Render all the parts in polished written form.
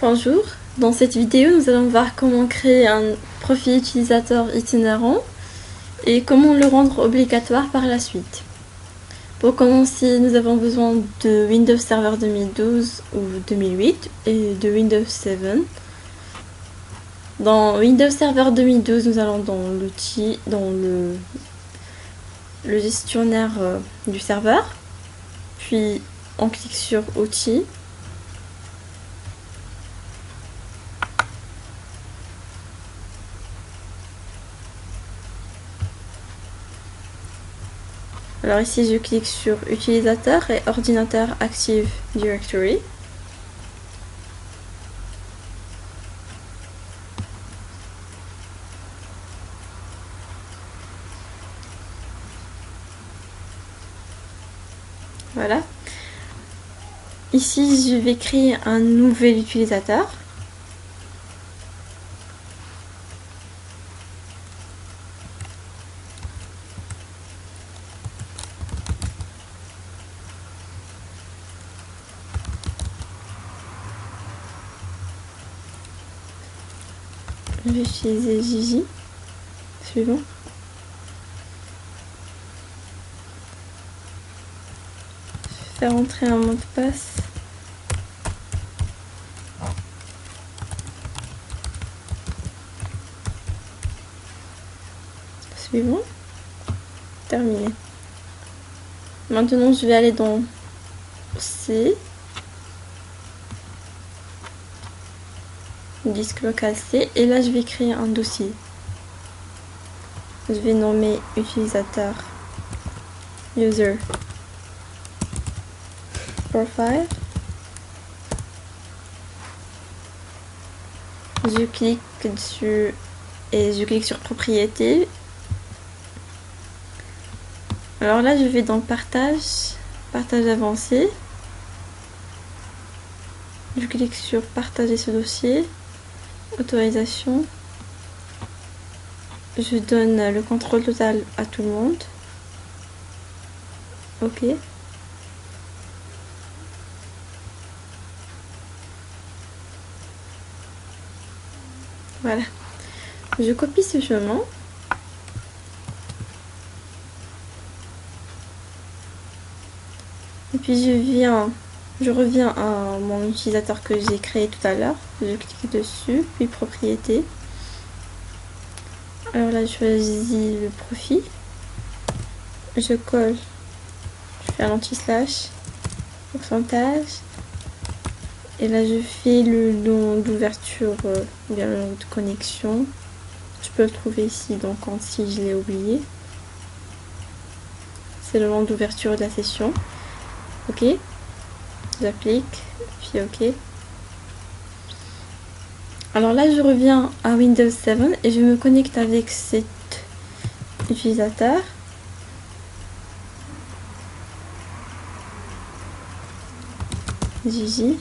Bonjour, dans cette vidéo nous allons voir comment créer un profil utilisateur itinérant et comment le rendre obligatoire par la suite. Pour commencer, nous avons besoin de Windows Server 2012 ou 2008 et de Windows 7. Dans Windows Server 2012, nous allons dans l'outil, dans le gestionnaire du serveur, puis on clique sur Outils. Alors ici je clique sur utilisateur et ordinateur Active Directory. Voilà. Ici je vais créer un nouvel utilisateur. Je vais utiliser Gigi. Suivant. Je vais faire entrer un mot de passe. Suivant. Terminé. Maintenant je vais aller dans C. Disque local C, et là je vais créer un dossier. Je vais nommer utilisateur user profile. Je clique dessus et je clique sur propriété. Alors là je vais dans partage avancé. Je clique sur partager ce dossier. Autorisation. Je donne le contrôle total à tout le monde. OK. Voilà. Je copie ce chemin. Et puis je reviens à mon utilisateur que j'ai créé tout à l'heure. Je clique dessus, puis propriété. Alors là, je choisis le profil. Je colle. Je fais un anti-slash. Pourcentage. Et là, je fais le nom d'ouverture, bien le nom de connexion. Je peux le trouver ici, donc si je l'ai oublié. C'est le nom d'ouverture de la session. OK. J'applique, puis OK. Alors là, je reviens à Windows 7 et je me connecte avec cet utilisateur. Gigi.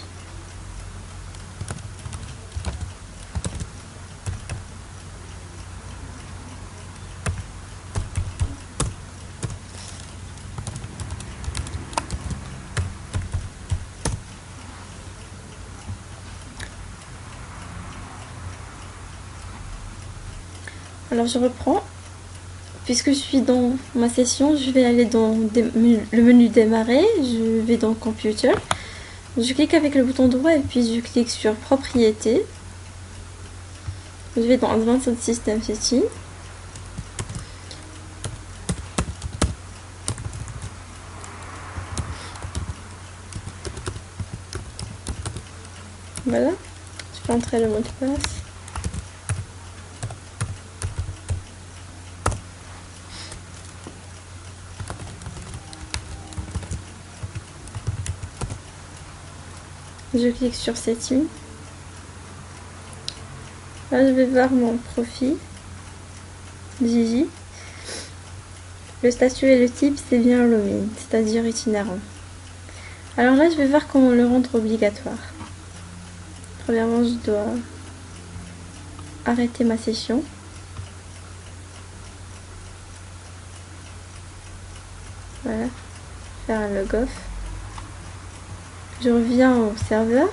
Alors je reprends. Puisque je suis dans ma session, je vais aller dans le menu démarrer. Je vais dans Computer. Je clique avec le bouton droit et puis je clique sur Propriété. Je vais dans Advanced System Setting. Voilà. Je peux entrer le mot de passe. Je clique sur Setting. Là, je vais voir mon profil. Gigi. Le statut et le type, c'est bien roaming, c'est-à-dire itinérant. Alors là, je vais voir comment le rendre obligatoire. Premièrement, je dois arrêter ma session. Voilà. Faire un log off. Je reviens au serveur.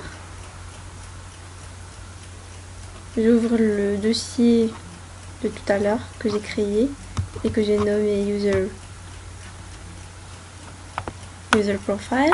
j'ouvre le dossier de tout à l'heure que j'ai créé et que j'ai nommé user profile.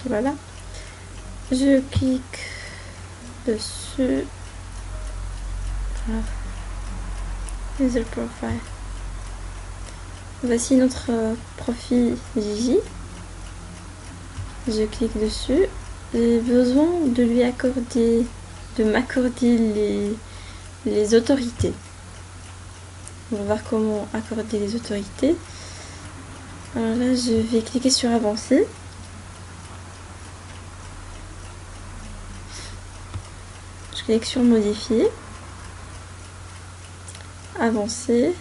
Voilà, je clique dessus. Voilà. User profile. Voici notre profil Gigi. Je clique dessus. J'ai besoin de lui accorder, de m'accorder les autorités. On va voir comment accorder les autorités. Alors là, je vais cliquer sur avancer. Je clique sur modifier. Avancer.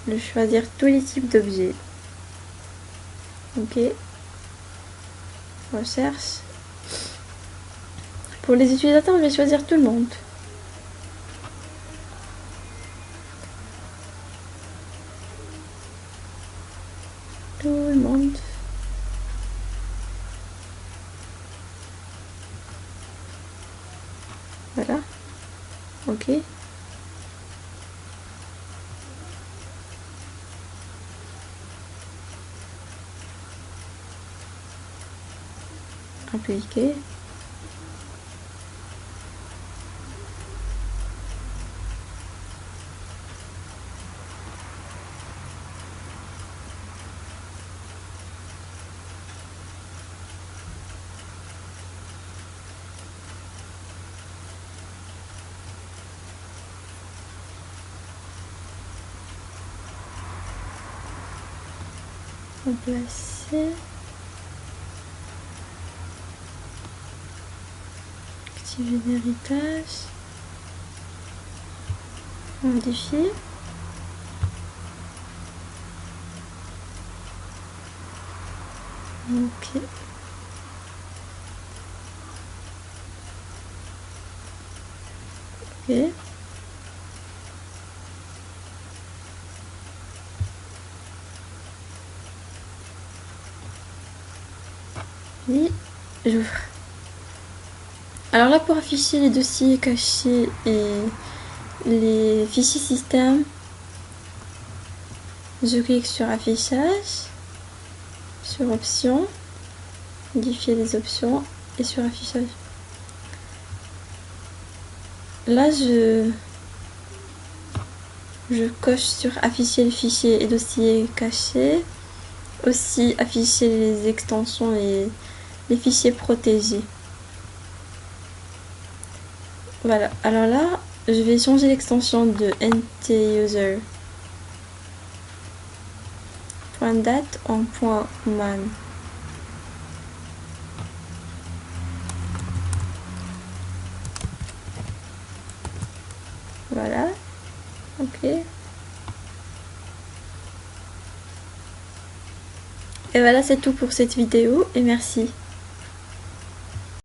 Je vais choisir tous les types d'objets. Ok. Recherche. Pour les utilisateurs, je vais choisir tout le monde. Tout le monde. Voilà. Ok. Appliquer. Remplacer. Activer l'héritage. Modifier. Ok. Ok. Puis j'ouvre. Alors là, pour afficher les dossiers cachés et les fichiers système, je clique sur affichage, sur options, modifier les options et sur affichage. Là, je coche sur afficher les fichiers et dossiers cachés, aussi afficher les extensions et les fichiers protégés. Voilà, alors là, je vais changer l'extension de NTUser. .date en .man. Voilà, ok. Et voilà, c'est tout pour cette vidéo et merci.